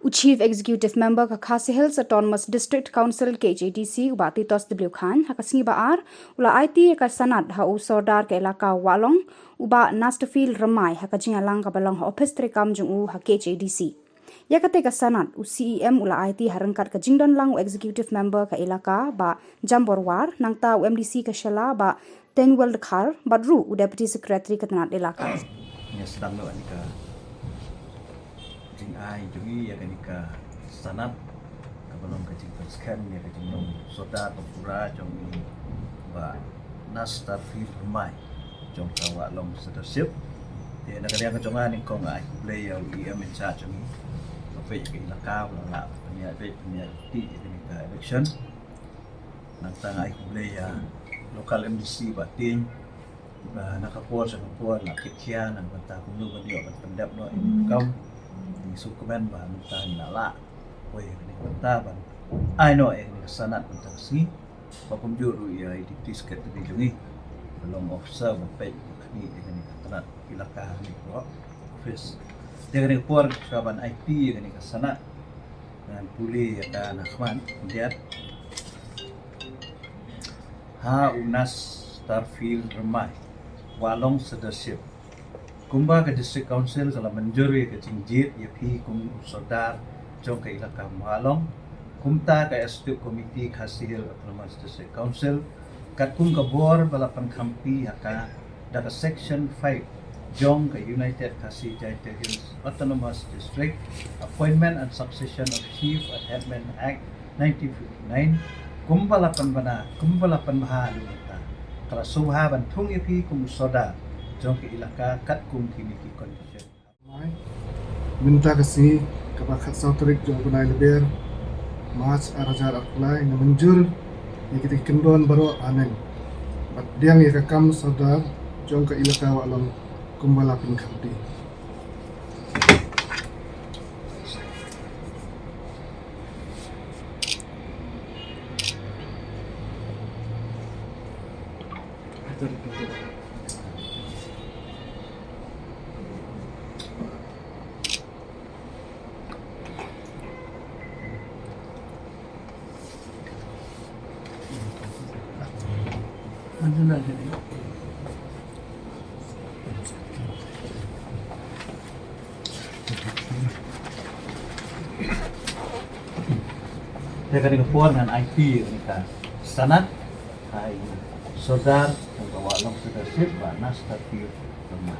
Chief Executive Member ka Khasi Hills Autonomous District Council KJDC uba Titos W Khan hakasingi baar ula IT ka sanad ha usordar ka elaka walong uba Nastafil Ramai hakajing alang ka balong ha office trikam jung u ha KJDC. Ya kate ka sanad u CEM ula IT harangkat ka jingdon lang u executive member ka elaka ba Jamborwar nangta u MDC ka Shala ba Tenwel Khar badru u deputy secretary ka tanat elaka. Ya sedang lo anika jing ai jungi ya kanika sanap kabalong ka jing perskan ya ka jing nong soda pura jong ni ba nasta fil mai jong tawa long leadership dia nak dia ka jongan ni kong ai play yang em in charge ni apa ya ka lakau la punya ti ni ka election nang tang ai play ya local MDC ba ting nakapol sa kapol na kitya ng banta kung nuban niyo at pandap no ikaw ni sukumen ba banta nala oy ni banta ban ay no ni sanat banta si papumjuru ya deputy secretary jungi belum officer ba ni ni tanat ilaka ni ko office dia ni por kaban IP ni sanat dan puli ya nakman dia ha unas starfield remai walong leadership kumba ke district council kala menjuri ke jingjit ya phi kum sodar jong ke ilaka walong kumta ke STU committee Khasi Hills Autonomous District Council kat kum ka bor balapan khampi haka da section 5 jong ke United Khasi Jaitu Hills Autonomous District Appointment and Succession of Chief and Headman Act 1959 kumbalapan mahalu kala subha ban thung ipi kum soda jong ke ilaka kat kum kini ki condition minta kasi kabakat sauterik jong bunai leber mas arajar aklai na menjur ikiti kendon baro anen bat diang ya kam soda jong ke ilaka walong kumbala pin khamti dia kan ngepon dengan IP kita sanat hai sodar yang bawa long leadership ba nasta fil remai